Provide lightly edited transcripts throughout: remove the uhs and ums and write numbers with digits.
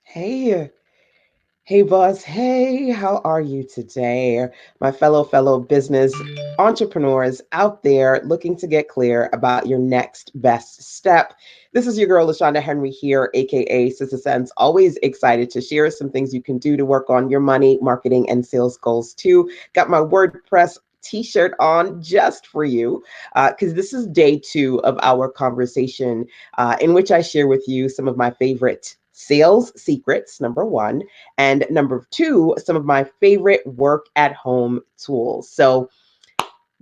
Hey, hey, boss. Hey, how are you today? My fellow business entrepreneurs out there looking to get clear about your next best step. This is your girl, LaShonda Henry here, aka Sister Sense. Always excited to share some things you can do to work on your money, marketing, and sales goals too. Got my WordPress t-shirt on just for you because this is day two of our conversation in which I share with you some of my favorite sales secrets, number one, and number two, some of my favorite work at home tools. So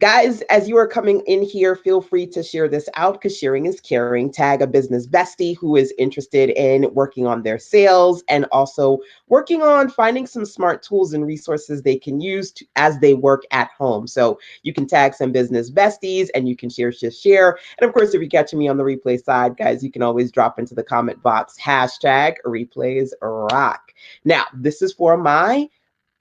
guys, as you are coming in here, feel free to share this out because sharing is caring. Tag a business bestie who is interested in working on their sales and also working on finding some smart tools and resources they can use as they work at home. So you can tag some business besties and you can share. And of course, if you're catching me on the replay side, guys, you can always drop into the comment box hashtag replays rock. Now, this is for my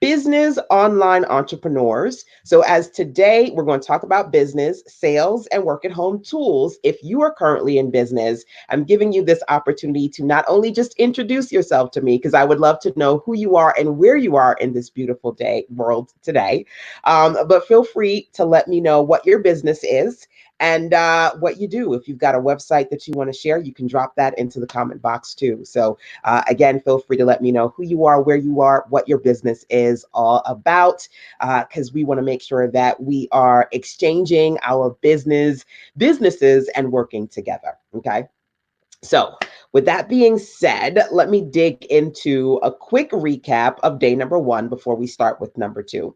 business online entrepreneurs. So, as today we're going to talk about business, sales, and work at home tools. If you are currently in business, I'm giving you this opportunity to not only just introduce yourself to me, because I would love to know who you are and where you are in this beautiful day world today, but feel free to let me know what your business is and what you do. If you've got a website that you want to share, you can drop that into the comment box too. So, again, feel free to let me know who you are, where you are, what your business is all about, because we want to make sure that we are exchanging our businesses and working together. Okay. So, with that being said, let me dig into a quick recap of day number one before we start with number two.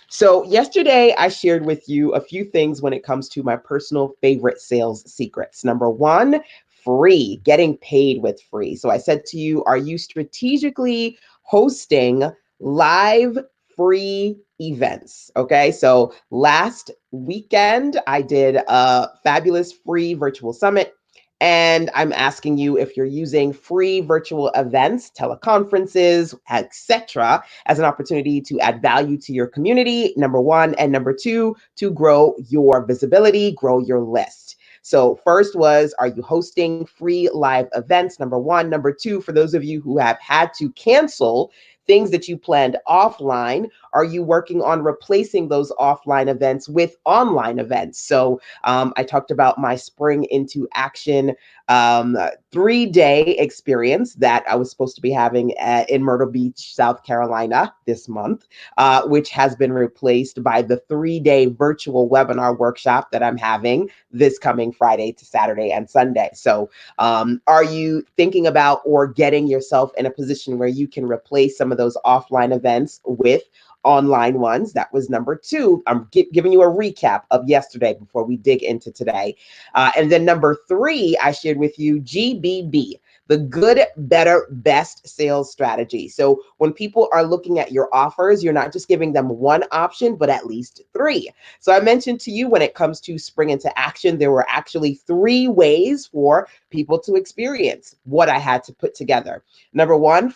So, yesterday I shared with you a few things when it comes to my personal favorite sales secrets. Number one, free, getting paid with free. So, I said to you, are you strategically hosting live free events? Okay, so last weekend I did a fabulous free virtual summit, and I'm asking you if you're using free virtual events, teleconferences, etc., as an opportunity to add value to your community, number one, and number two, to grow your visibility, grow your list. So, first was, are you hosting free live events? Number one. Number two, for those of you who have had to cancel things that you planned offline, are you working on replacing those offline events with online events? So, I talked about my Spring into Action 3-day experience that I was supposed to be having in Myrtle Beach, South Carolina this month, which has been replaced by the 3-day virtual webinar workshop that I'm having this coming Friday to Saturday and Sunday. So, are you thinking about or getting yourself in a position where you can replace some of those offline events with online ones? That was number two. I'm giving you a recap of yesterday before we dig into today. And then number three, I shared with you GBB, the good, better, best sales strategy. So when people are looking at your offers, you're not just giving them one option, but at least three. So I mentioned to you when it comes to Spring into Action, there were actually three ways for people to experience what I had to put together. Number one,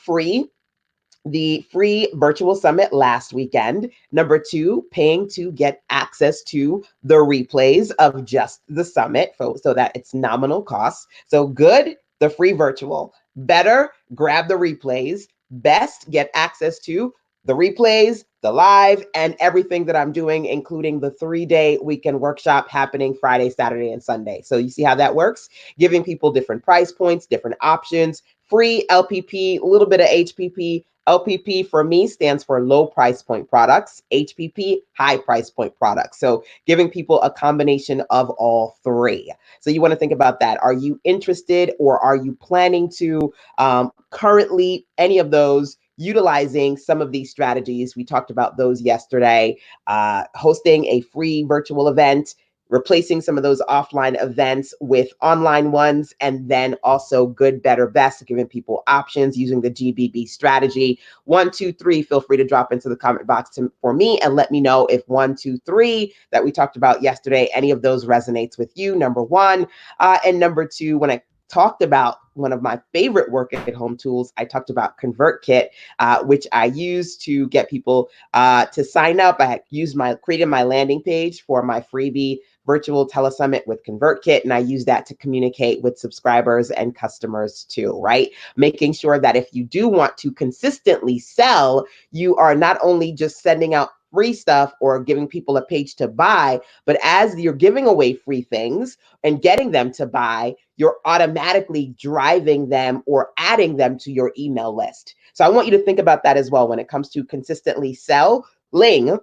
the free virtual summit last weekend. Number two, paying to get access to the replays of just the summit so that it's nominal cost. So good, the free virtual. Better, grab the replays. Best, get access to the replays, the live, and everything that I'm doing, including the 3-day weekend workshop happening Friday, Saturday, and Sunday. So you see how that works? Giving people different price points, different options, free LPP, a little bit of HPP. LPP for me stands for low price point products, HPP, high price point products. So giving people a combination of all three. So you want to think about that. Are you interested or are you planning to currently any of those utilizing some of these strategies? We talked about those yesterday, hosting a free virtual event, replacing some of those offline events with online ones, and then also good, better, best, giving people options using the GBB strategy. One, two, three, feel free to drop into the comment box for me and let me know if one, two, three that we talked about yesterday, any of those resonates with you, number one. And number two, when I talked about one of my favorite work at home tools, I talked about ConvertKit, which I use to get people to sign up. I created my landing page for my freebie virtual telesummit with ConvertKit, and I use that to communicate with subscribers and customers too, right? Making sure that if you do want to consistently sell, you are not only just sending out free stuff or giving people a page to buy, but as you're giving away free things and getting them to buy, you're automatically driving them or adding them to your email list. So I want you to think about that as well when it comes to consistently selling.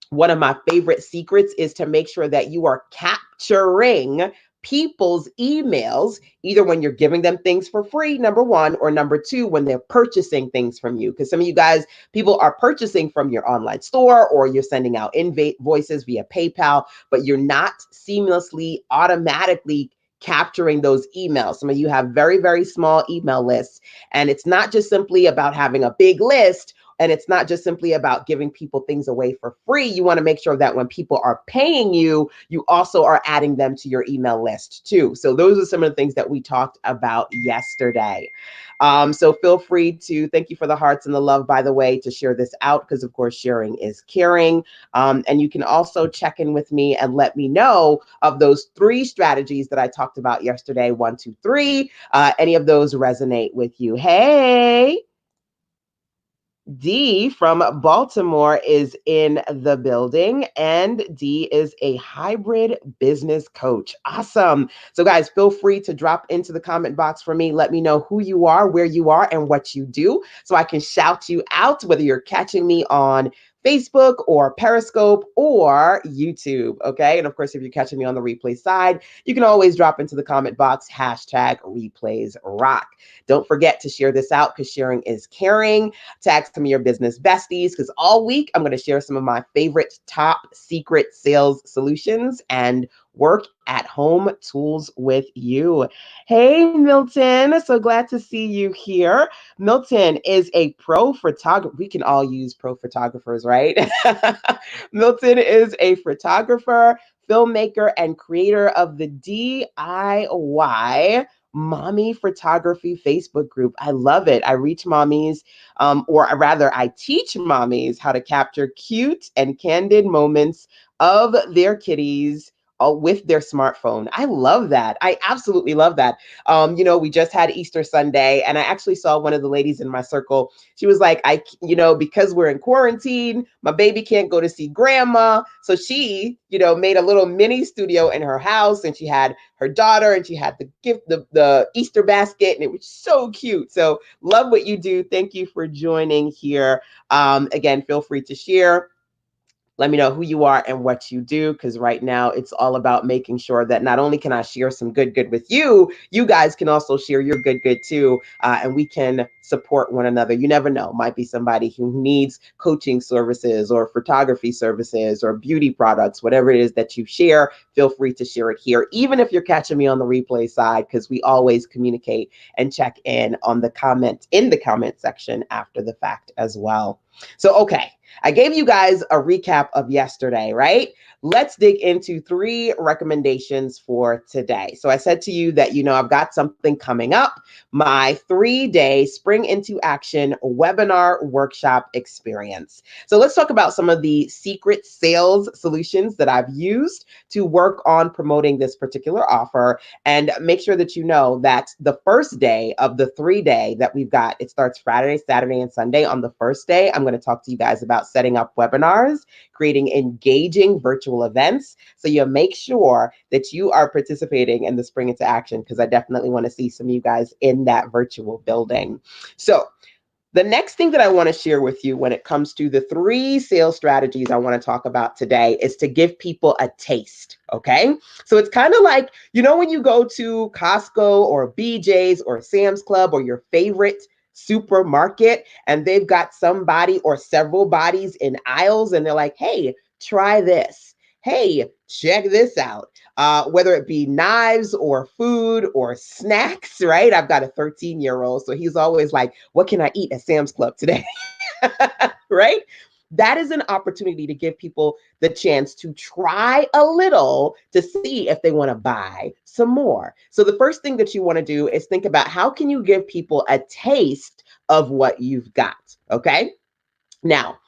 One of my favorite secrets is to make sure that you are capturing people's emails, either when you're giving them things for free, number one, or number two, when they're purchasing things from you. Because some of you guys, people are purchasing from your online store, or you're sending out invoices via PayPal, but you're not seamlessly, automatically capturing those emails. Some of you have very, very small email lists, and it's not just simply about having a big list, and it's not just simply about giving people things away for free. You want to make sure that when people are paying you, you also are adding them to your email list too. So those are some of the things that we talked about yesterday. So feel free to, thank you for the hearts and the love, by the way, to share this out, because of course sharing is caring. And you can also check in with me and let me know of those 3 strategies that I talked about yesterday, 1, 2, 3. Any of those resonate with you? Hey. D from Baltimore is in the building, and D is a hybrid business coach. Awesome. So guys, feel free to drop into the comment box for me. Let me know who you are, where you are, and what you do, so I can shout you out, whether you're catching me on Facebook or Periscope or YouTube, okay? And of course, if you're catching me on the replay side, you can always drop into the comment box, hashtag replays rock. Don't forget to share this out, because sharing is caring. Tag some of your business besties, because all week I'm going to share some of my favorite top secret sales solutions and work at home tools with you. Hey, Milton. So glad to see you here. Milton is a pro photographer. We can all use pro photographers, right? Milton is a photographer, filmmaker, and creator of the DIY Mommy Photography Facebook group. I love it. I reach mommies, or rather, I teach mommies how to capture cute and candid moments of their kitties with their smartphone. I love that. I absolutely love that. We just had Easter Sunday, and I actually saw one of the ladies in my circle. She was like, because we're in quarantine, my baby can't go to see grandma. So she, made a little mini studio in her house, and she had her daughter, and she had the gift, the Easter basket, and it was so cute. So love what you do. Thank you for joining here. Again, feel free to share. Let me know who you are and what you do, because right now it's all about making sure that not only can I share some good with you, you guys can also share your good too, and we can support one another. You never know, might be somebody who needs coaching services or photography services or beauty products, whatever it is that you share. Feel free to share it here, even if you're catching me on the replay side, because we always communicate and check in on the comment section after the fact as well. So, okay, I gave you guys a recap of yesterday, right? Let's dig into 3 recommendations for today. So I said to you that, I've got something coming up, my 3-day Spring into Action webinar workshop experience. So let's talk about some of the secret sales solutions that I've used to work on promoting this particular offer, and make sure that you know that the first day of the 3-day that we've got, it starts Friday, Saturday, and Sunday. On the first day, I'm going to talk to you guys about setting up webinars, creating engaging virtual events. So you make sure that you are participating in the Spring into Action, because I definitely want to see some of you guys in that virtual building. So the next thing that I want to share with you when it comes to the 3 sales strategies I want to talk about today is to give people a taste, okay? So it's kind of like, when you go to Costco or BJ's or Sam's Club or your favorite supermarket, and they've got somebody or several bodies in aisles, and they're like, hey, try this. Hey, check this out. Whether it be knives or food or snacks, right? I've got a 13-year-old, so he's always like, what can I eat at Sam's Club today? Right? That is an opportunity to give people the chance to try a little to see if they want to buy some more. So the first thing that you want to do is think about, how can you give people a taste of what you've got, okay? Now,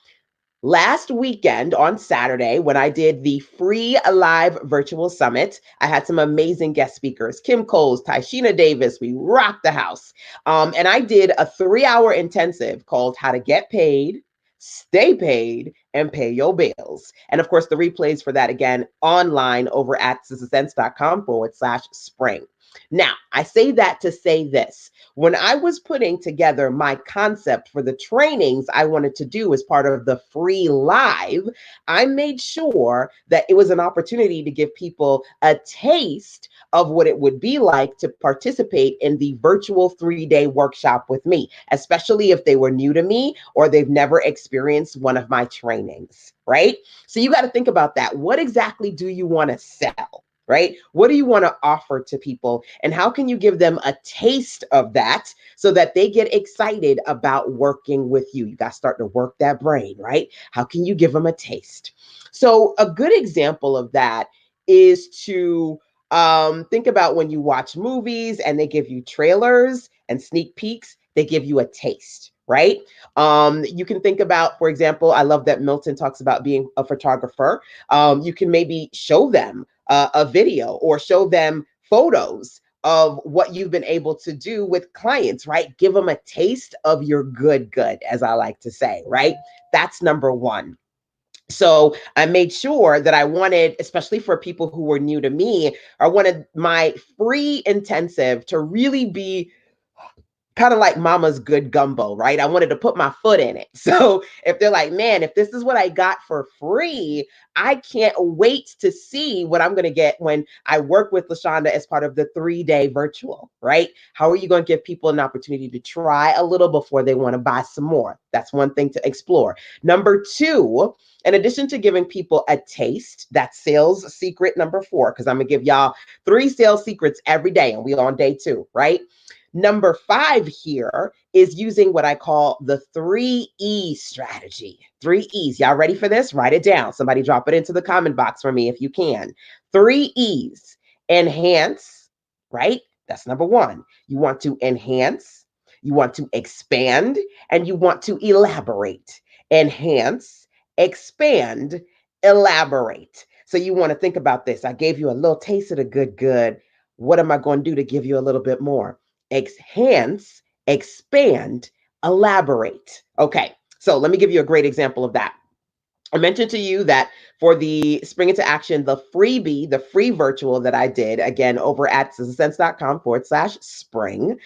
Last weekend on Saturday, when I did the free live virtual summit, I had some amazing guest speakers, Kim Coles, Tyshina Davis. We rocked the house. And I did a 3-hour intensive called How to Get Paid, Stay Paid, and Pay Your Bills. And of course, the replays for that again online over at sissasense.com/spring. Now, I say that to say this. When I was putting together my concept for the trainings I wanted to do as part of the free live, I made sure that it was an opportunity to give people a taste of what it would be like to participate in the virtual 3-day workshop with me, especially if they were new to me or they've never experienced one of my trainings, right? So you got to think about that. What exactly do you want to sell? Right? What do you want to offer to people? And how can you give them a taste of that so that they get excited about working with you? You got to start to work that brain, right? How can you give them a taste? So a good example of that is to think about when you watch movies and they give you trailers and sneak peeks, they give you a taste, right? You can think about, for example, I love that Milton talks about being a photographer. You can maybe show them a video or show them photos of what you've been able to do with clients, right? Give them a taste of your good, as I like to say, right? That's number one. So I made sure that I wanted, especially for people who were new to me, I wanted my free intensive to really be kind of like mama's good gumbo, right? I wanted to put my foot in it. So if they're like, man, if this is what I got for free, I can't wait to see what I'm going to get when I work with LaShonda as part of the 3-day virtual, right? How are you going to give people an opportunity to try a little before they want to buy some more? That's one thing to explore. Number two, in addition to giving people a taste, that's sales secret number 4, because I'm going to give y'all 3 sales secrets every day, and we on day 2, right? Number 5 here is using what I call the 3E strategy. 3 E's. Y'all ready for this? Write it down. Somebody drop it into the comment box for me if you can. 3 E's. Enhance, right? That's number 1. You want to enhance, you want to expand, and you want to elaborate. Enhance, expand, elaborate. So you want to think about this. I gave you a little taste of the good. What am I going to do to give you a little bit more? Enhance, expand, elaborate. Okay, so let me give you a great example of that. I mentioned to you that for the Spring Into Action, the freebie, the free virtual that I did, again, over at sissasense.com/spring,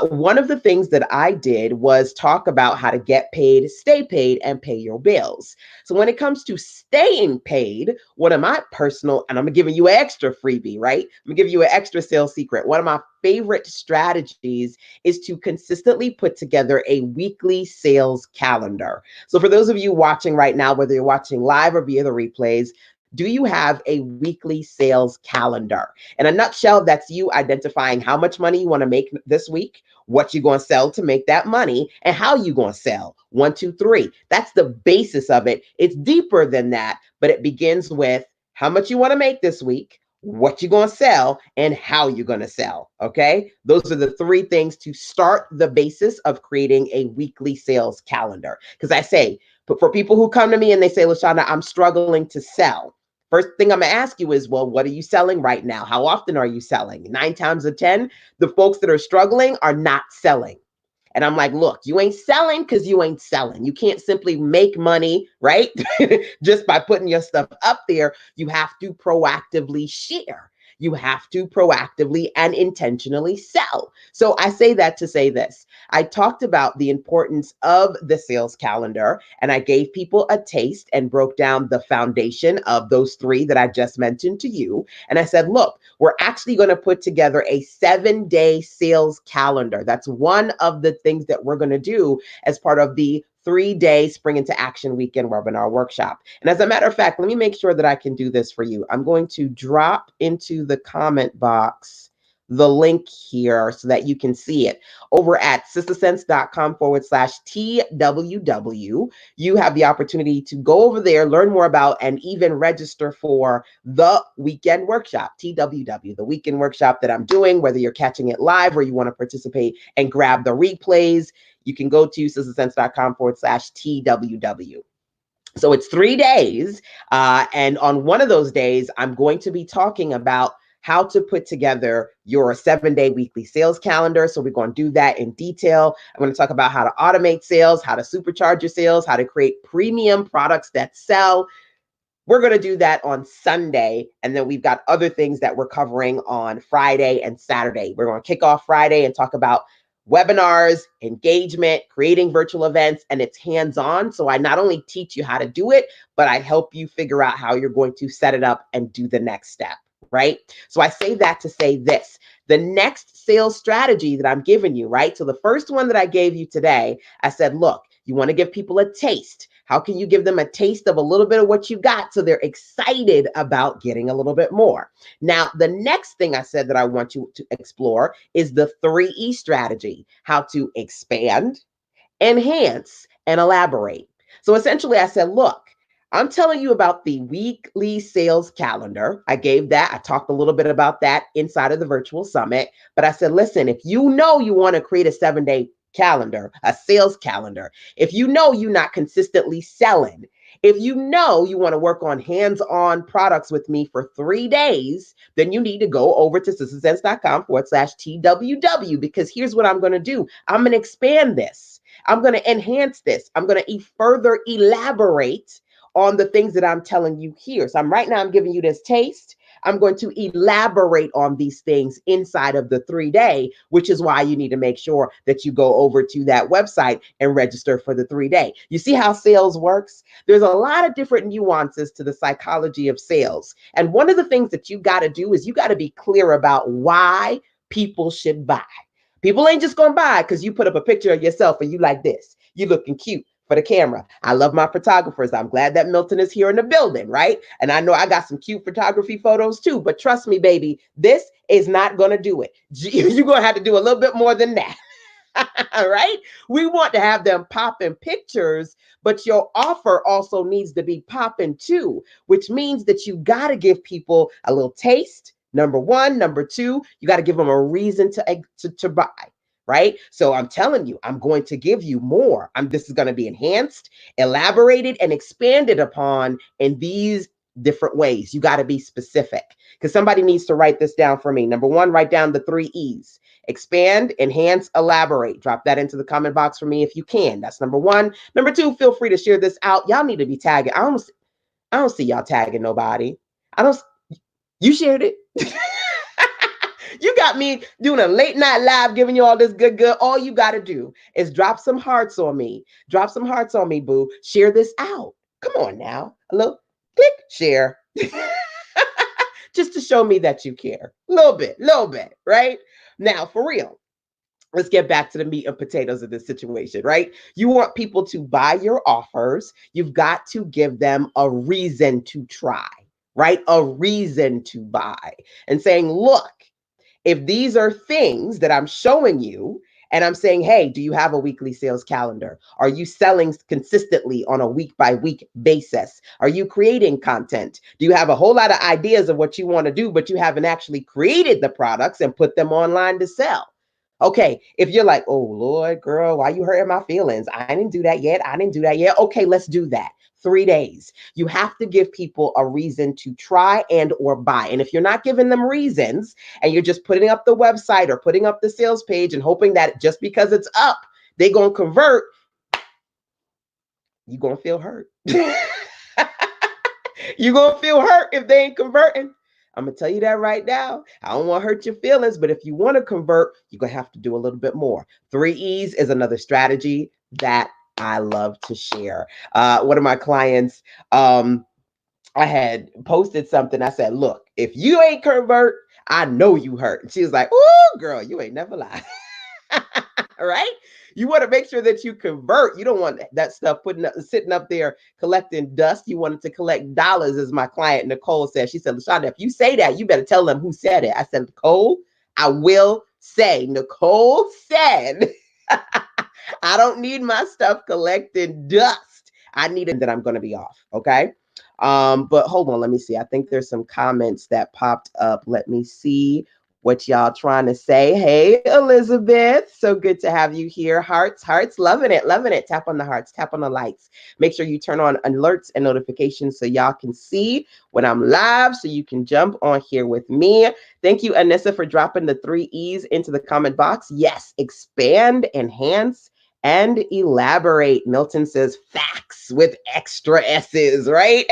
one of the things that I did was talk about how to get paid, stay paid, and pay your bills. So when it comes to staying paid, one of my personal, and I'm giving you an extra freebie, right? I'm gonna give you an extra sales secret. One of my favorite strategies is to consistently put together a weekly sales calendar. So for those of you watching right now, whether you're watching live or via the replays, do you have a weekly sales calendar? In a nutshell, that's you identifying how much money you want to make this week, what you're going to sell to make that money, and how you're going to sell. 1, 2, 3. That's the basis of it. It's deeper than that, but it begins with how much you want to make this week, what you're going to sell, and how you're going to sell. Okay. Those are the 3 things to start the basis of creating a weekly sales calendar. Because I say, but for people who come to me and they say, LaShonda, I'm struggling to sell. First thing I'm going to ask you is, well, what are you selling right now? How often are you selling? 9 times out of 10, the folks that are struggling are not selling. And I'm like, look, you ain't selling because you ain't selling. You can't simply make money, right? Just by putting your stuff up there. You have to proactively share. You have to proactively and intentionally sell. So I say that to say this. I talked about the importance of the sales calendar, and I gave people a taste and broke down the foundation of those 3 that I just mentioned to you. And I said, look, we're actually going to put together a 7-day sales calendar. That's one of the things that we're going to do as part of the 3-day Spring Into Action Weekend webinar workshop. And as a matter of fact, let me make sure that I can do this for you. I'm going to drop into the comment box the link here so that you can see it. Over at sissasense.com/TWW, you have the opportunity to go over there, learn more about, and even register for the weekend workshop, TWW, the weekend workshop that I'm doing, whether you're catching it live or you want to participate and grab the replays. You can go to sissasense.com/TWW. So it's 3 days. And on one of those days, I'm going to be talking about how to put together your 7-day weekly sales calendar. So we're going to do that in detail. I'm going to talk about how to automate sales, how to supercharge your sales, how to create premium products that sell. We're going to do that on Sunday. And then we've got other things that we're covering on Friday and Saturday. We're going to kick off Friday and talk about webinars, engagement, creating virtual events, and it's hands-on. So I not only teach you how to do it, but I help you figure out how you're going to set it up and do the next step, right? So I say that to say this. The next sales strategy that I'm giving you, right? So the first one that I gave you today, I said, look, you want to give people a taste. How can you give them a taste of a little bit of what you got so they're excited about getting a little bit more? Now, the next thing I said that I want you to explore is the 3E strategy, how to expand, enhance, and elaborate. So essentially, I said, look, I'm telling you about the weekly sales calendar. I gave that. I talked a little bit about that inside of the virtual summit. But I said, listen, if you know you want to create a 7-day calendar, a sales calendar, if you know you're not consistently selling, if you know you want to work on hands-on products with me for 3 days, then you need to go over to sistersense.com/TWW, because here's what I'm going to do. I'm going to expand this. I'm going to enhance this. I'm going to further elaborate on the things that I'm telling you here. So right now I'm giving you this taste. I'm going to elaborate on these things inside of the 3-day, which is why you need to make sure that you go over to that website and register for the 3-day. You see how sales works? There's a lot of different nuances to the psychology of sales. And one of the things that you got to do is you got to be clear about why people should buy. People ain't just going to buy because you put up a picture of yourself and you like this. You looking cute for the camera. I love my photographers. I'm glad that Milton is here in the building, right? And I know I got some cute photography photos too, but trust me, baby, this is not going to do it. You're going to have to do a little bit more than that. Right? We want to have them popping pictures, but your offer also needs to be popping too, which means that you got to give people a little taste. Number one. Number two, you got to give them a reason to buy. Right? So I'm telling you, I'm going to give you more. This is going to be enhanced, elaborated, and expanded upon in these different ways. You got to be specific, because somebody needs to write this down for me. Number one, write down the 3 E's. Expand, enhance, elaborate. Drop that into the comment box for me if you can. That's number one. Number two, feel free to share this out. Y'all need to be tagging. I don't see y'all tagging nobody. I don't. You shared it. You got me doing a late night live, giving you all this good. All you got to do is drop some hearts on me. Drop some hearts on me, boo. Share this out. Come on now. A little click, share. Just to show me that you care. Little bit, right? Now, for real. Let's get back to the meat and potatoes of this situation, right? You want people to buy your offers. You've got to give them a reason to try, right? A reason to buy. And saying, look, if these are things that I'm showing you, and I'm saying, hey, do you have a weekly sales calendar? Are you selling consistently on a week by week basis? Are you creating content? Do you have a whole lot of ideas of what you want to do, but you haven't actually created the products and put them online to sell? Okay, if you're like, oh, Lord, girl, why you hurting my feelings? I didn't do that yet. I didn't do that yet. Okay, let's do that. 3 days. You have to give people a reason to try and or buy. And if you're not giving them reasons and you're just putting up the website or putting up the sales page and hoping that just because it's up, they're going to convert, you're going to feel hurt. You're going to feel hurt if they ain't converting. I'm going to tell you that right now. I don't want to hurt your feelings, but if you want to convert, you're going to have to do a little bit more. 3 E's is another strategy that I love to share. One of my clients, I had posted something. I said, look, if you ain't convert, I know you hurt. And she was like, oh, girl, you ain't never lied. Right? You want to make sure that you convert. You don't want that stuff sitting up there collecting dust. You want it to collect dollars, as my client Nicole said. She said, LaShonda, if you say that, you better tell them who said it. I said, Nicole, I will say. Nicole said, I don't need my stuff collecting dust. I need it that I'm going to be off. Okay. But hold on, let me see. I think there's some comments that popped up. Let me see What y'all trying to say? Hey, Elizabeth. So good to have you here. Hearts, hearts. Loving it, loving it. Tap on the hearts, tap on the lights. Make sure you turn on alerts and notifications so y'all can see when I'm live so you can jump on here with me. Thank you, Anissa, for dropping the 3 E's into the comment box. Yes, expand, enhance, and elaborate. Milton says facts with extra S's, right?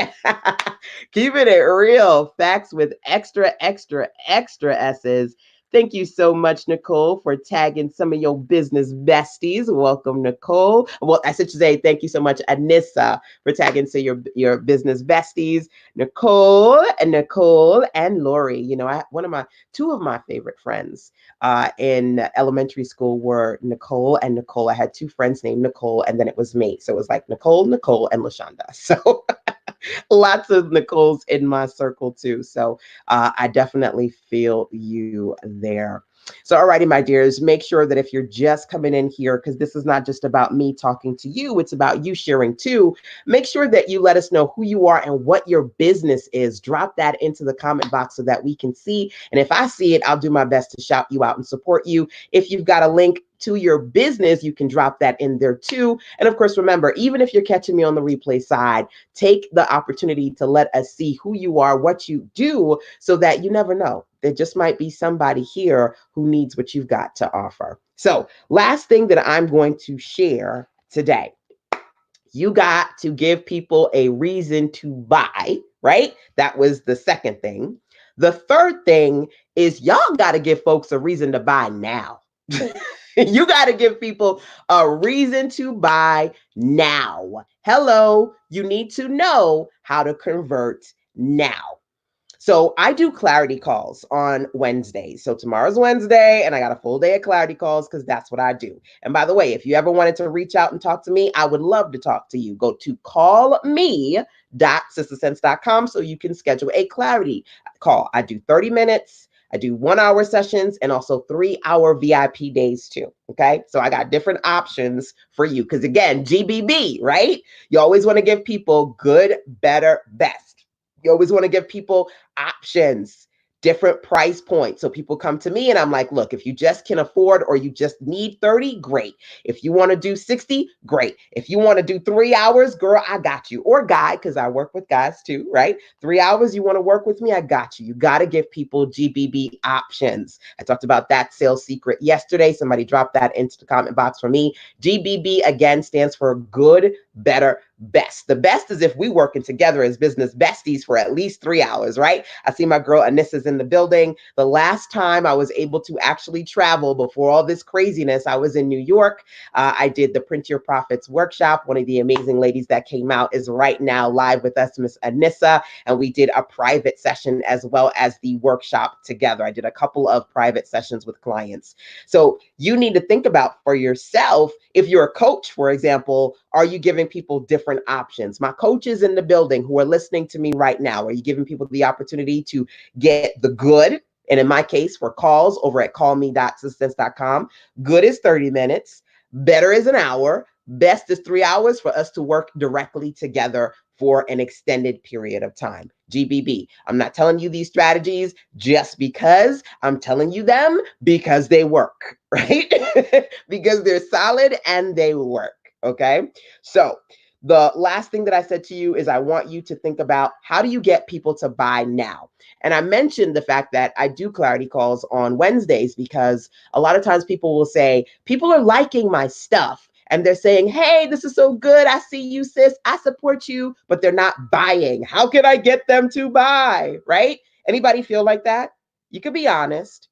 Keeping it real. Facts with extra, extra, extra S's. Thank you so much, Nicole, for tagging some of your business besties. Welcome, Nicole. Well, I should say thank you so much, Anissa, for tagging to your business besties, Nicole and Lori. You know, two of my favorite friends in elementary school were Nicole and Nicole. I had two friends named Nicole, and then it was me. So it was like Nicole, and LaShonda. So lots of Nicoles in my circle too. So I definitely feel you there. So, alrighty, my dears, make sure that if you're just coming in here, because this is not just about me talking to you, it's about you sharing too. Make sure that you let us know who you are and what your business is. Drop that into the comment box so that we can see. And if I see it, I'll do my best to shout you out and support you. If you've got a link to your business, you can drop that in there too. And of course, remember, even if you're catching me on the replay side, take the opportunity to let us see who you are, what you do, so that you never know. There just might be somebody here who needs what you've got to offer. So, last thing that I'm going to share today, you got to give people a reason to buy, right? That was the second thing. The third thing is y'all got to give folks a reason to buy now. You got to give people a reason to buy now. Hello, you need to know how to convert now. So I do clarity calls on Wednesdays. So tomorrow's Wednesday, and I got a full day of clarity calls because that's what I do. And by the way, if you ever wanted to reach out and talk to me, I would love to talk to you. Go to callme.sistersense.com so you can schedule a clarity call. I do 30 minutes. I do 1 hour sessions and also 3 hour VIP days too. Okay. So I got different options for you. Because again, GBB, right? You always want to give people good, better, best. You always want to give people options, different price points. So people come to me and I'm like, look, if you just can afford or you just need 30, great. If you want to do 60, great. If you want to do 3 hours, girl, I got you. Or guy, because I work with guys too, right? 3 hours, you want to work with me, I got you. You got to give people GBB options. I talked about that sales secret yesterday. Somebody dropped that into the comment box for me. GBB again stands for good, better, best. The best is if we working together as business besties for at least 3 hours, right? I see my girl Anissa's in the building. The last time I was able to actually travel before all this craziness, I was in New York. I did the Print Your Profits workshop. One of the amazing ladies that came out is right now live with us, Miss Anissa, and we did a private session as well as the workshop together. I did a couple of private sessions with clients. So you need to think about for yourself, if you're a coach, for example, are you giving people different options? My coaches in the building who are listening to me right now, are you giving people the opportunity to get the good? And in my case, for calls over at callme.sistersense.com, good is 30 minutes, better is an hour, best is 3 hours for us to work directly together for an extended period of time. GBB. I'm not telling you these strategies just because. I'm telling you them because they work, right? Because they're solid and they work. Okay. So the last thing that I said to you is I want you to think about how do you get people to buy now? And I mentioned the fact that I do clarity calls on Wednesdays because a lot of times people will say, people are liking my stuff. And they're saying, hey, this is so good. I see you, sis. I support you, but they're not buying. How can I get them to buy? Right? Anybody feel like that? You could be honest.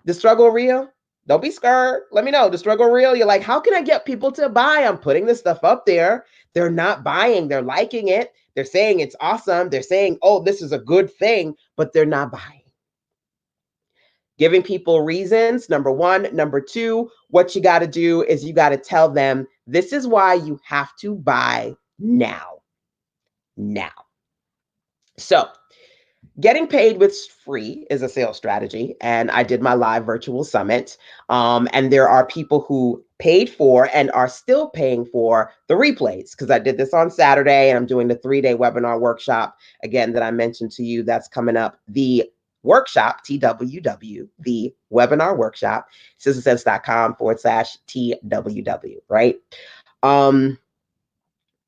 The struggle real? Don't be scared. Let me know. The struggle real? You're like, how can I get people to buy? I'm putting this stuff up there. They're not buying. They're liking it. They're saying it's awesome. They're saying, oh, this is a good thing, but they're not buying. Giving people reasons, number one. Number two, what you got to do is you got to tell them this is why you have to buy now. Now. So, getting paid with free is a sales strategy. And I did my live virtual summit. And there are people who paid for and are still paying for the replays because I did this on Saturday and I'm doing the 3-day webinar workshop again that I mentioned to you that's coming up the workshop, TWW, the webinar workshop, sistersense.com/TWW, right? Um,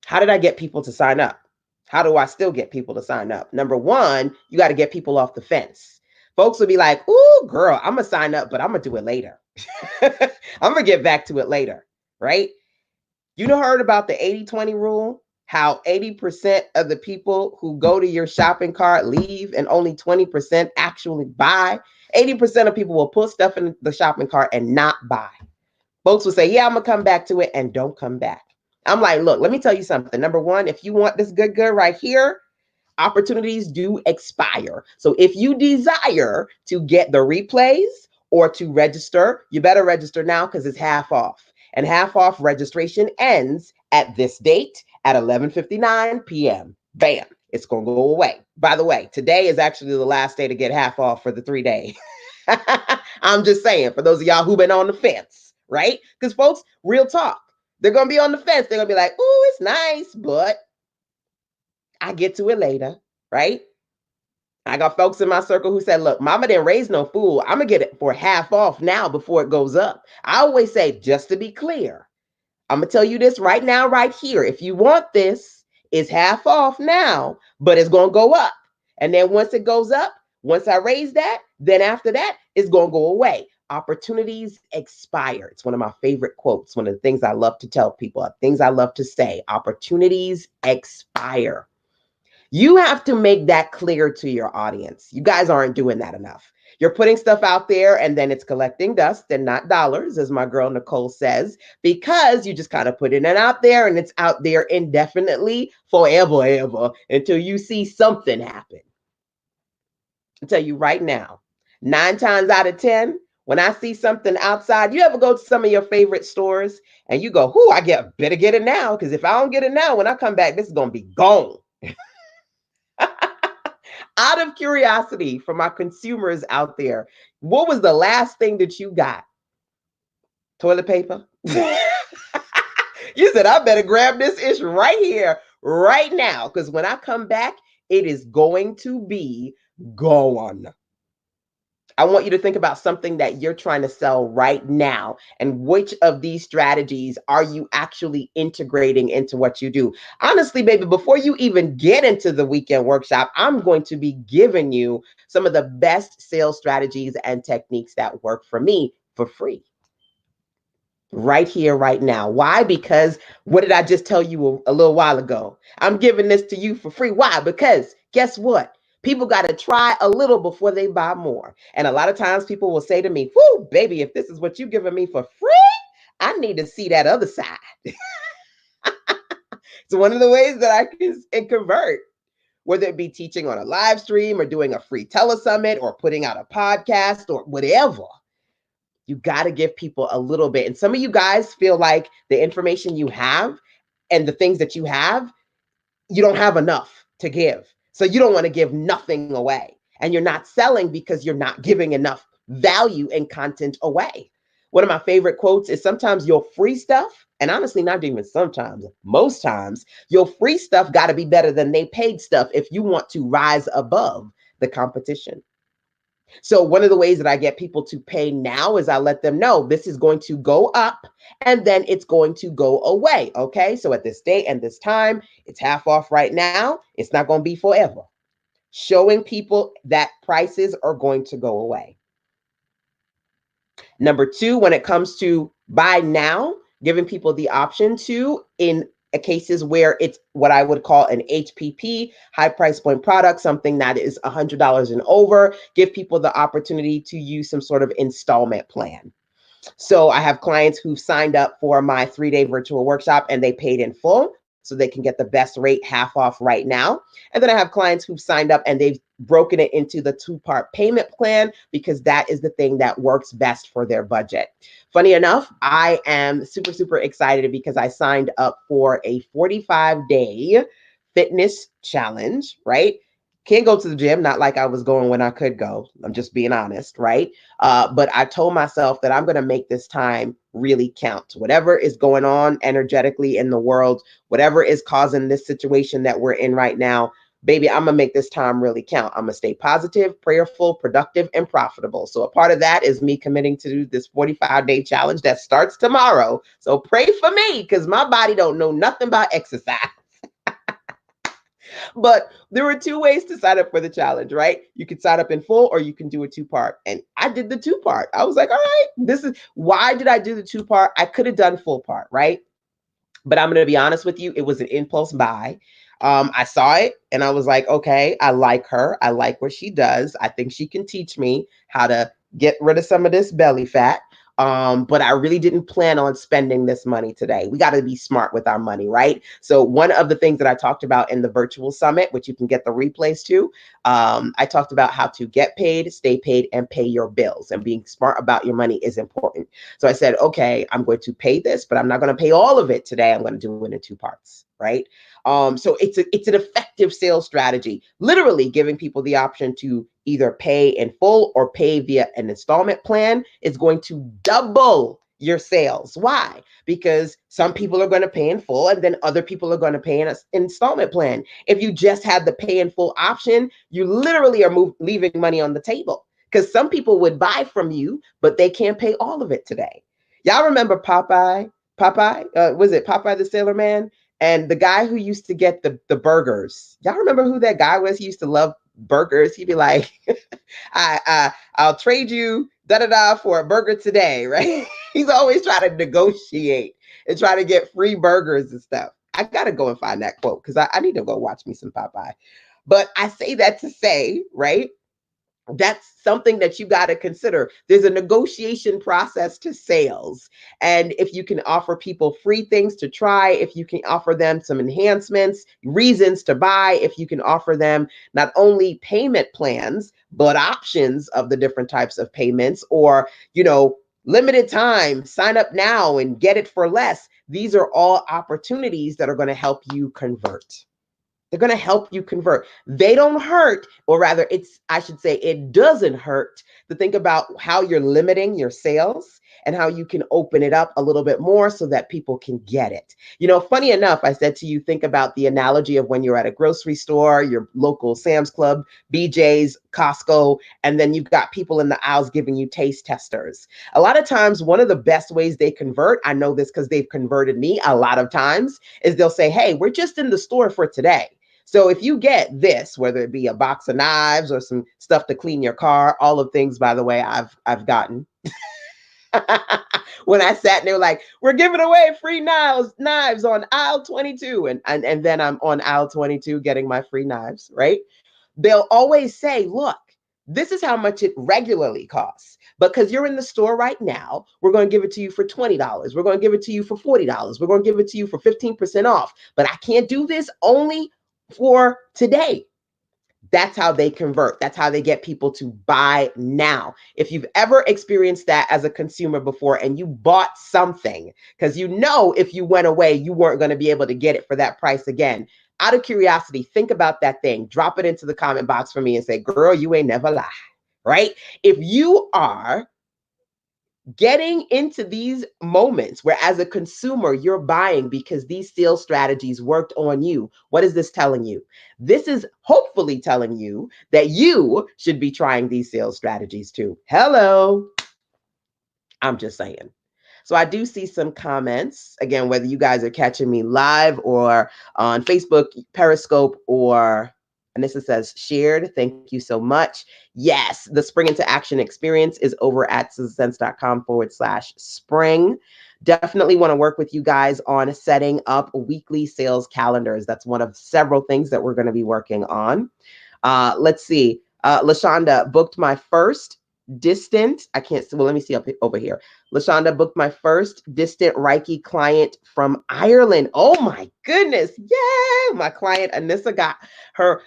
how did I get people to sign up? How do I still get people to sign up? Number one, you got to get people off the fence. Folks will be like, ooh, girl, I'm going to sign up, but I'm going to do it later. I'm going to get back to it later, right? You know, heard about the 80-20 rule? How 80% of the people who go to your shopping cart leave and only 20% actually buy? 80% of people will put stuff in the shopping cart and not buy. Folks will say, yeah, I'm going to come back to it and don't come back. I'm like, look, let me tell you something. Number one, if you want this good right here, opportunities do expire. So if you desire to get the replays or to register, you better register now because it's half off. And half off registration ends at this date at 11:59 p.m. Bam, it's going to go away. By the way, today is actually the last day to get half off for the 3-day. I'm just saying, for those of y'all who've been on the fence, right? Because folks, real talk, they're going to be on the fence. They're going to be like, ooh, it's nice, but I get to it later, right? I got folks in my circle who said, look, mama didn't raise no fool. I'm going to get it for half off now before it goes up. I always say, just to be clear, I'm going to tell you this right now, right here. If you want this, it's half off now, but it's going to go up. And then once it goes up, once I raise that, then after that, it's going to go away. Opportunities expire. It's one of my favorite quotes. One of the things I love to tell people, things I love to say. Opportunities expire. You have to make that clear to your audience. You guys aren't doing that enough. You're putting stuff out there and then it's collecting dust and not dollars, as my girl Nicole says, because you just kind of putting it out there and it's out there indefinitely, forever, ever, until you see something happen. I'll tell you right now, 9 times out of 10, when I see something outside, you ever go to some of your favorite stores and you go, whoo, better get it now, because if I don't get it now, when I come back, this is going to be gone. Out of curiosity for my consumers out there, what was the last thing that you got? Toilet paper? You said, I better grab this ish right here, right now, because when I come back, it is going to be gone. I want you to think about something that you're trying to sell right now and which of these strategies are you actually integrating into what you do. Honestly, baby, before you even get into the weekend workshop, I'm going to be giving you some of the best sales strategies and techniques that work for me for free. Right here, right now. Why? Because what did I just tell you a little while ago? I'm giving this to you for free. Why? Because guess what? People got to try a little before they buy more. And a lot of times people will say to me, whoo, baby, if this is what you're giving me for free, I need to see that other side. It's one of the ways that I can convert, whether it be teaching on a live stream or doing a free telesummit or putting out a podcast or whatever. You got to give people a little bit. And some of you guys feel like the information you have and the things that you have, you don't have enough to give. So you don't want to give nothing away. And you're not selling because you're not giving enough value and content away. One of my favorite quotes is sometimes your free stuff, and honestly, not even sometimes, most times, your free stuff got to be better than they paid stuff if you want to rise above the competition. So one of the ways that I get people to pay now is I let them know this is going to go up and then it's going to go away. Okay. So at this date and this time, it's half off right now. It's not going to be forever. Showing people that prices are going to go away. Number 2, when it comes to buy now, giving people the option to, in cases where it's what I would call an HPP, high price point product, something that is $100 and over, give people the opportunity to use some sort of installment plan. So I have clients who've signed up for my 3-day virtual workshop and they paid in full so they can get the best rate half off right now. And then I have clients who've signed up and they've broken it into the 2-part payment plan because that is the thing that works best for their budget. Funny enough, I am super, super excited because I signed up for a 45-day fitness challenge, right? Can't go to the gym, not like I was going when I could go. I'm just being honest, right? But I told myself that I'm going to make this time really count. Whatever is going on energetically in the world, whatever is causing this situation that we're in right now, baby, I'm gonna make this time really count. I'm gonna stay positive, prayerful, productive, and profitable. So a part of that is me committing to this 45-day challenge that starts tomorrow. So pray for me because my body don't know nothing about exercise. But there were two ways to sign up for the challenge, right? You could sign up in full or you can do a two-part. And I did the two-part. I was like, all right, this is why did I do the two-part? I could have done full part, right? But I'm going to be honest with you, it was an impulse buy. I saw it and I was like, okay, I like her. I like what she does. I think she can teach me how to get rid of some of this belly fat. But I really didn't plan on spending this money today. We got to be smart with our money, right? So one of the things that I talked about in the virtual summit, which you can get the replays to, I talked about how to get paid, stay paid, and pay your bills. And being smart about your money is important. So I said, okay, I'm going to pay this, but I'm not going to pay all of it today. I'm going to do it in two parts, right? So it's an effective sales strategy, literally giving people the option to either pay in full or pay via an installment plan is going to double your sales. Why? Because some people are going to pay in full and then other people are going to pay in an installment plan. If you just had the pay in full option, you literally are leaving money on the table because some people would buy from you, but they can't pay all of it today. Y'all remember Popeye? Was it Popeye the Sailor Man? And the guy who used to get the burgers. Y'all remember who that guy was? He used to love burgers. He'd be like, I'll trade you da da da for a burger today, right? He's always trying to negotiate and try to get free burgers and stuff. I gotta go and find that quote because I need to go watch me some Popeye. But I say that to say, right? That's something that you got to consider. There's a negotiation process to sales. And if you can offer people free things to try, if you can offer them some enhancements, reasons to buy, if you can offer them not only payment plans, but options of the different types of payments or, limited time, sign up now and get it for less. These are all opportunities that are going to help you convert. They're going to help you convert. They don't hurt, or rather, I should say, it doesn't hurt to think about how you're limiting your sales and how you can open it up a little bit more so that people can get it. Funny enough, I said to you, think about the analogy of when you're at a grocery store, your local Sam's Club, BJ's, Costco, and then you've got people in the aisles giving you taste testers. A lot of times, one of the best ways they convert, I know this because they've converted me a lot of times, is they'll say, hey, we're just in the store for today. So if you get this, whether it be a box of knives or some stuff to clean your car, all of things, by the way, I've gotten. When I sat and they were like, we're giving away free knives on aisle 22. And then I'm on aisle 22 getting my free knives, right? They'll always say, look, this is how much it regularly costs. Because you're in the store right now, we're going to give it to you for $20. We're going to give it to you for $40. We're going to give it to you for 15% off. But I can't do this only for today. That's how they convert. That's how they get people to buy now. If you've ever experienced that as a consumer before and you bought something, because if you went away, you weren't going to be able to get it for that price again. Out of curiosity, think about that thing. Drop it into the comment box for me and say, girl, you ain't never lie, right? If you are getting into these moments where as a consumer you're buying because these sales strategies worked on you, what is this telling you? This is hopefully telling you that you should be trying these sales strategies too. Hello. I'm just saying. So I do see some comments, again, whether you guys are catching me live or on Facebook, Periscope, or Anissa says shared. Thank you so much. Yes, the Spring into Action experience is over at SusanSense.com/spring. Definitely want to work with you guys on setting up weekly sales calendars. That's one of several things that we're going to be working on. Let's see. LaShonda booked my first distant, I can't see, well, let me see up over here. LaShonda booked my first distant Reiki client from Ireland. Oh my goodness. Yay. My client, Anissa, got her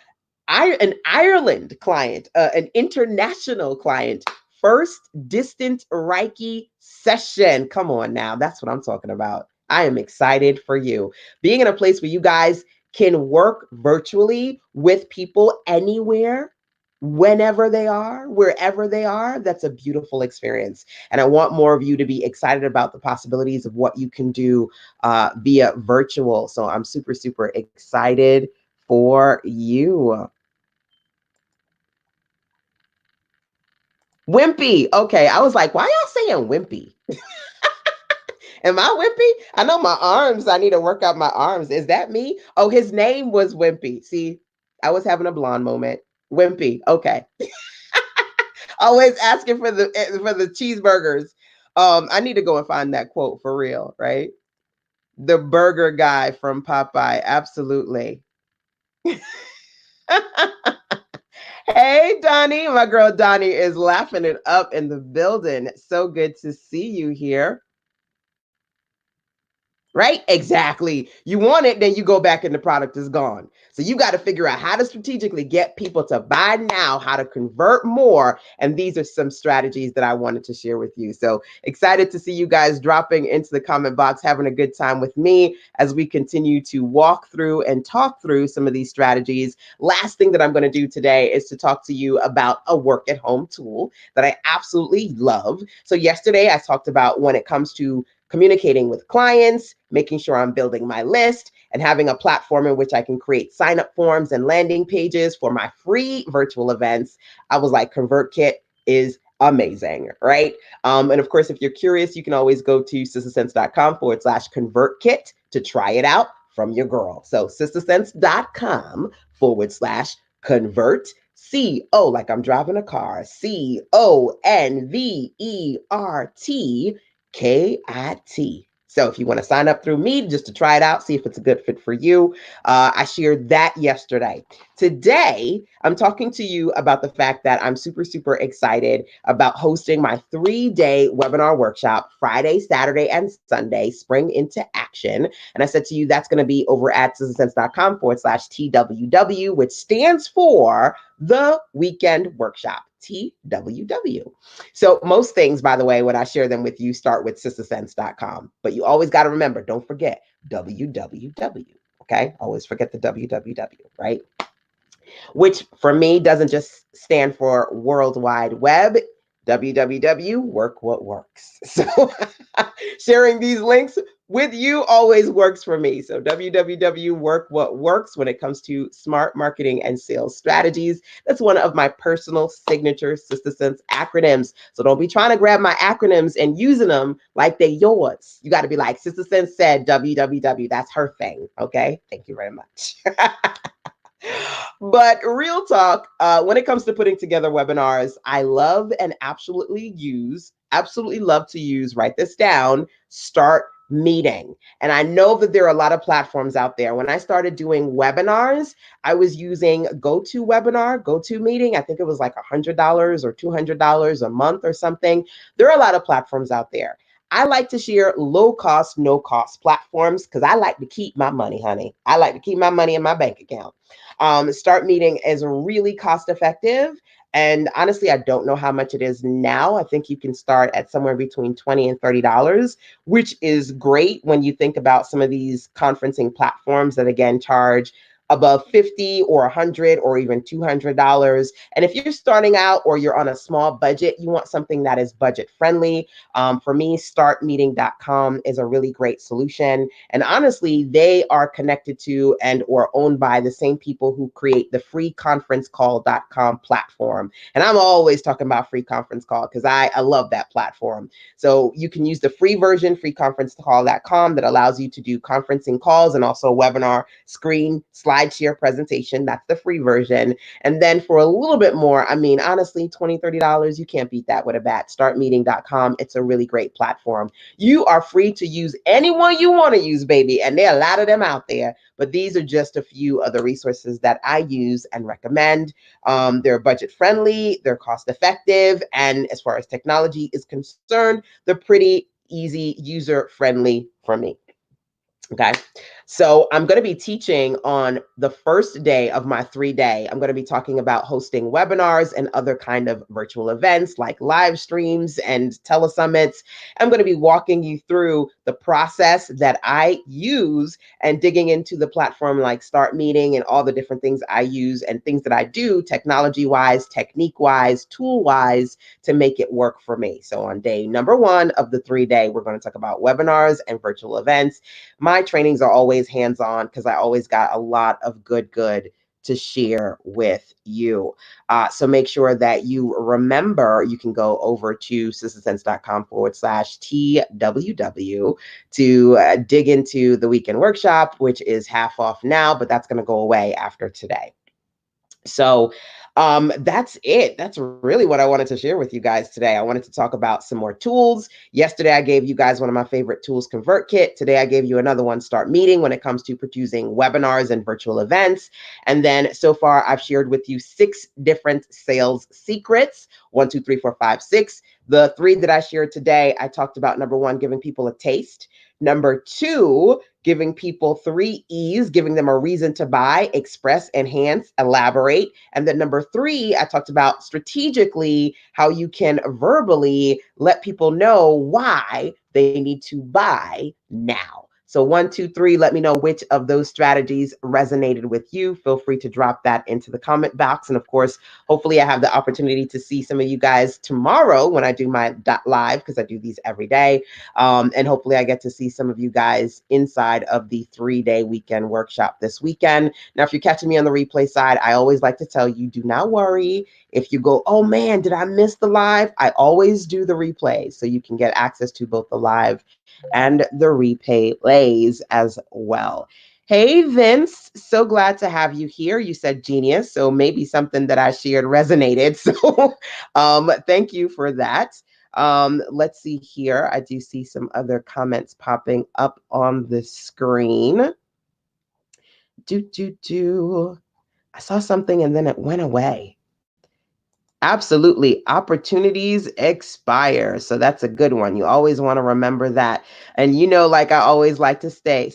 an Ireland client, an international client, first distant Reiki session. Come on now. That's what I'm talking about. I am excited for you. Being in a place where you guys can work virtually with people anywhere, whenever they are, wherever they are, that's a beautiful experience. And I want more of you to be excited about the possibilities of what you can do via virtual. So I'm super, super excited for you. Wimpy. Okay, I was like, why y'all saying wimpy? Am I Wimpy? I know my arms. I need to work out my arms. Is that me? Oh, his name was Wimpy. See, I was having a blonde moment. Wimpy. Okay. Always asking for the cheeseburgers. I need to go and find that quote for real, right? The burger guy from Popeye. Absolutely. Hey, Donnie. My girl Donnie is laughing it up in the building. So good to see you here. Right? Exactly. You want it, then you go back and the product is gone. So you got to figure out how to strategically get people to buy now, how to convert more. And these are some strategies that I wanted to share with you. So excited to see you guys dropping into the comment box, having a good time with me as we continue to walk through and talk through some of these strategies. Last thing that I'm going to do today is to talk to you about a work at home tool that I absolutely love. So yesterday I talked about when it comes to communicating with clients, making sure I'm building my list, and having a platform in which I can create sign up forms and landing pages for my free virtual events. I was like, ConvertKit is amazing, right? And of course, if you're curious, you can always go to sistasense.com/ConvertKit to try it out from your girl. So sistasense.com/convert. C-O, like I'm driving a car, ConvertKit. So if you want to sign up through me just to try it out, see if it's a good fit for you, I shared that yesterday. Today, I'm talking to you about the fact that I'm super, super excited about hosting my 3-day webinar workshop, Friday, Saturday, and Sunday, Spring into Action. And I said to you, that's going to be over at sistasense.com/TWW, which stands for the Weekend Workshop, TWW. So most things, by the way, when I share them with you, start with sistasense.com. But you always got to remember, don't forget www. Okay? Always forget the www, right? Which for me doesn't just stand for World Wide Web. www, work what works. So sharing these links with you always works for me. So www, work what works when it comes to smart marketing and sales strategies. That's one of my personal signature SistaSense acronyms. So don't be trying to grab my acronyms and using them like they're yours. You got to be like, SistaSense said www. That's her thing. Okay. Thank you very much. But real talk, when it comes to putting together webinars, I love and absolutely love to use, write this down, Start Meeting. And I know that there are a lot of platforms out there. When I started doing webinars, I was using GoToWebinar, GoToMeeting. I think it was like $100 or $200 a month or something. There are a lot of platforms out there. I like to share low cost, no cost platforms because I like to keep my money, honey. I like to keep my money in my bank account. Start Meeting is really cost effective. And honestly, I don't know how much it is now. I think you can start at somewhere between $20 and $30, which is great when you think about some of these conferencing platforms that, again, charge above 50 or 100 or even $200. And if you're starting out or you're on a small budget, you want something that is budget friendly. For me, startmeeting.com is a really great solution. And honestly, they are connected to and or owned by the same people who create the freeconferencecall.com platform. And I'm always talking about Free Conference Call because I love that platform. So you can use the free version, freeconferencecall.com, that allows you to do conferencing calls and also webinar screen slide share presentation. That's the free version. And then for a little bit more, I mean, honestly, $20, $30, you can't beat that with a bat. Startmeeting.com. It's a really great platform. You are free to use anyone you want to use, baby. And there are a lot of them out there. But these are just a few of the resources that I use and recommend. They're budget friendly, they're cost effective, and as far as technology is concerned, they're pretty easy, user friendly for me. Okay. So I'm going to be teaching on the first day of my 3-day. I'm going to be talking about hosting webinars and other kind of virtual events like live streams and telesummits. I'm going to be walking you through the process that I use and digging into the platform like Start Meeting and all the different things I use and things that I do technology-wise, technique-wise, tool-wise to make it work for me. So on day number 1 of the 3-day, we're going to talk about webinars and virtual events. My trainings are always always hands-on because I always got a lot of good to share with you. So make sure that you remember you can go over to sistasense.com/TWW to dig into the weekend workshop, which is half off now, but that's going to go away after today. So that's it. That's really what I wanted to share with you guys today. I wanted to talk about some more tools. Yesterday, I gave you guys one of my favorite tools, ConvertKit. Today, I gave you another one, Start Meeting, when it comes to producing webinars and virtual events. And then so far, I've shared with you 6 different sales secrets. 1, 2, 3, 4, 5, 6. The 3 that I shared today, I talked about number 1, giving people a taste. Number 2, giving people 3 E's, giving them a reason to buy, express, enhance, elaborate. And then number 3, I talked about strategically how you can verbally let people know why they need to buy now. So 1, 2, 3, let me know which of those strategies resonated with you. Feel free to drop that into the comment box. And of course, hopefully I have the opportunity to see some of you guys tomorrow when I do my live, because I do these every day. And hopefully I get to see some of you guys inside of the 3-day weekend workshop this weekend. Now, if you're catching me on the replay side, I always like to tell you, do not worry. If you go, oh man, did I miss the live? I always do the replays, so you can get access to both the live and the replays as well. Hey, Vince, so glad to have you here. You said genius, so maybe something that I shared resonated. So thank you for that. Let's see here. I do see some other comments popping up on the screen. I saw something and then it went away. Absolutely. Opportunities expire. So that's a good one. You always want to remember that. And like I always like to stay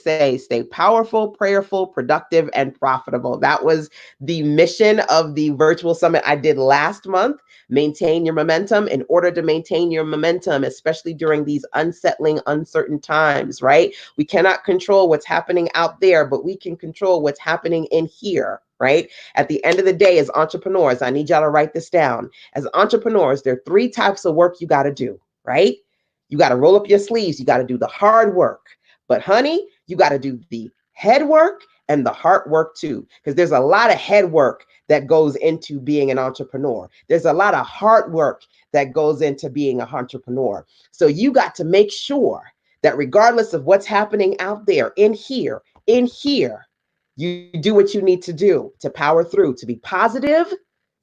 powerful, prayerful, productive, and profitable. That was the mission of the virtual summit I did last month. Maintain your momentum. In order to maintain your momentum, especially during these unsettling, uncertain times, right? We cannot control what's happening out there, but we can control what's happening in here. Right? At the end of the day, as entrepreneurs, I need y'all to write this down. As entrepreneurs, there are 3 types of work you got to do, right? You got to roll up your sleeves. You got to do the hard work. But honey, you got to do the head work and the heart work too, because there's a lot of head work that goes into being an entrepreneur. There's a lot of hard work that goes into being an entrepreneur. So you got to make sure that regardless of what's happening out there, in here, you do what you need to do to power through, to be positive,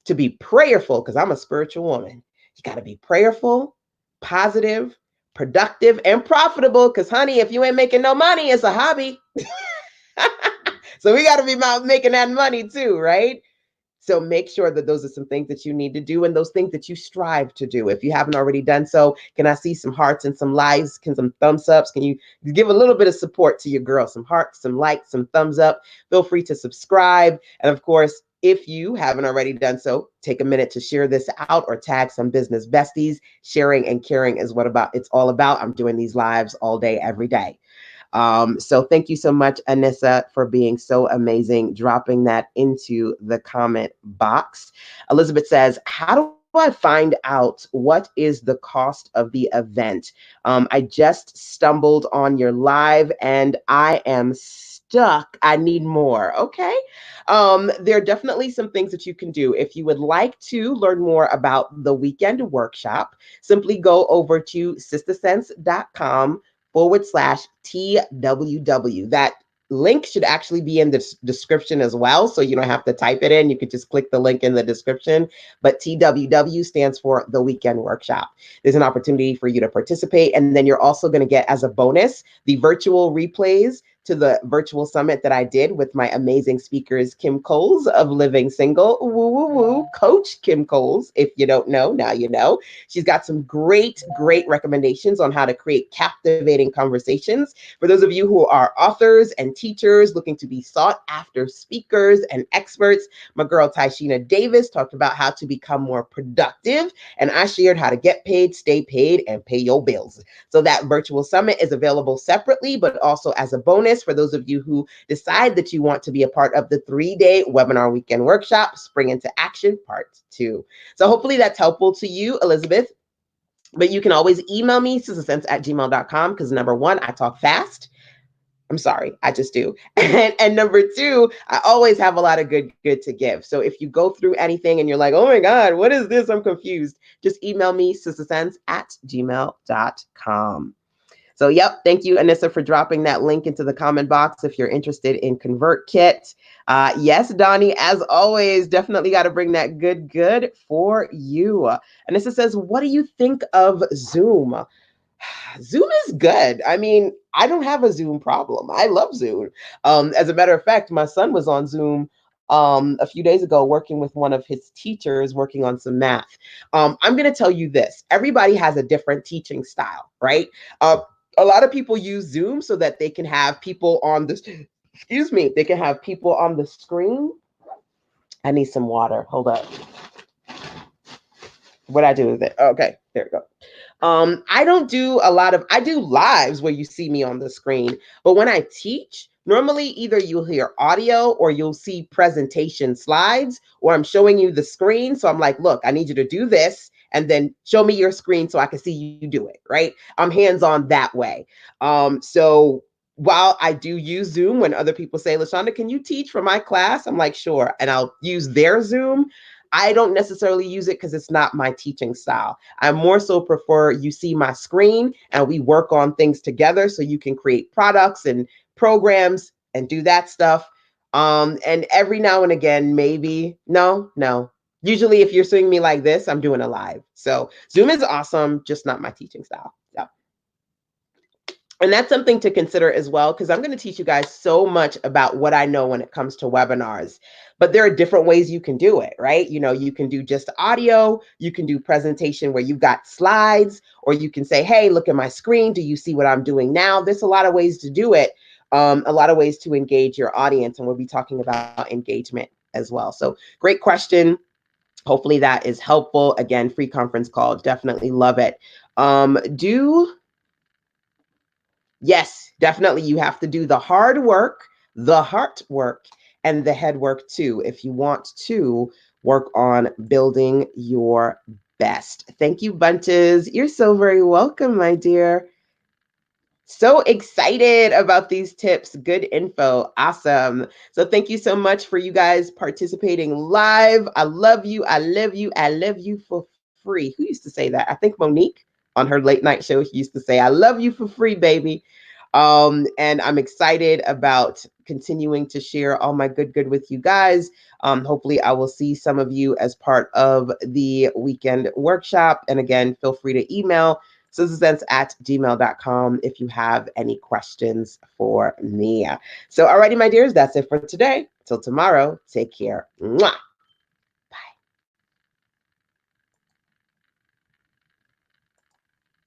to be prayerful, because I'm a spiritual woman. You got to be prayerful, positive, productive, and profitable, because honey, if you ain't making no money, it's a hobby. So we got to be making that money too, right? So make sure that those are some things that you need to do and those things that you strive to do. If you haven't already done so, can I see some hearts and some likes? Can some thumbs ups? Can you give a little bit of support to your girl? Some hearts, some likes, some thumbs up. Feel free to subscribe. And of course, if you haven't already done so, take a minute to share this out or tag some business besties. Sharing and caring is what it's all about. I'm doing these lives all day, every day. So thank you so much, Anissa, for being so amazing, dropping that into the comment box. Elizabeth says, how do I find out what is the cost of the event? I just stumbled on your live and I am stuck. I need more. Okay. There are definitely some things that you can do. If you would like to learn more about the weekend workshop, simply go over to sistasense.com/TWW. That link should actually be in the description as well, so you don't have to type it in. You could just click the link in the description. But TWW stands for the weekend workshop. There's an opportunity for you to participate, and then you're also going to get as a bonus the virtual replays to the virtual summit that I did with my amazing speakers, Kim Coles of Living Single, Coach Kim Coles. If you don't know, now you know. She's got some great recommendations on how to create captivating conversations. For those of you who are authors and teachers looking to be sought after speakers and experts, my girl Tyshina Davis talked about how to become more productive, and I shared how to get paid, stay paid, and pay your bills. So that virtual summit is available separately, but also as a bonus for those of you who decide that you want to be a part of the 3-day webinar weekend workshop, Spring into Action Part 2. So hopefully that's helpful to you, Elizabeth. But you can always email me, sistasense@gmail.com, because number 1, I talk fast. I'm sorry, I just do. And number two, I always have a lot of good to give. So if you go through anything and you're like, oh my God, what is this? I'm confused. Just email me, sistasense@gmail.com. So, yep, thank you, Anissa, for dropping that link into the comment box if you're interested in ConvertKit. Yes, Donnie, as always, definitely got to bring that good for you. Anissa says, what do you think of Zoom? Zoom is good. I mean, I don't have a Zoom problem. I love Zoom. As a matter of fact, my son was on Zoom a few days ago working with one of his teachers working on some math. I'm going to tell you this. Everybody has a different teaching style, right? A lot of people use Zoom so that they can have people on the, excuse me, they can have people on the screen. I need some water. Hold up. What I do with it? Okay, there we go. I don't do a lot of, I do lives where you see me on the screen, but when I teach, normally either you'll hear audio or you'll see presentation slides, or I'm showing you the screen. So I'm like, look, I need you to do this and then show me your screen so I can see you do it, right? I'm hands-on that way. So while I do use Zoom, when other people say, LaShonda, can you teach for my class? I'm like, sure. And I'll use their Zoom. I don't necessarily use it because it's not my teaching style. I more so prefer you see my screen and we work on things together so you can create products and programs and do that stuff. And every now and again, maybe, no. Usually if you're seeing me like this, I'm doing a live. So Zoom is awesome, just not my teaching style. So. And that's something to consider as well, because I'm going to teach you guys so much about what I know when it comes to webinars. But there are different ways you can do it, right? You know, you can do just audio, you can do presentation where you've got slides, or you can say, hey, look at my screen. Do you see what I'm doing now? There's a lot of ways to do it, a lot of ways to engage your audience. And we'll be talking about engagement as well. So great question. Hopefully that is helpful. Again, free conference call. Definitely love it. Yes, definitely. You have to do the hard work, the heart work, and the head work too, if you want to work on building your best. Thank you, Bunches. You're so very welcome, my dear. So excited about these tips. Good info. Awesome. So thank you so much for you guys participating live. I love you. I live you. I live you for free. Who used to say that? I think Monique on her late night show, she used to say, I love you for free, baby. And I'm excited about continuing to share all my good with you guys. Hopefully I will see some of you as part of the weekend workshop. And again, feel free to email sistasense@gmail.com if you have any questions for me. So alrighty, my dears, that's it for today. Till tomorrow, take care. Mwah.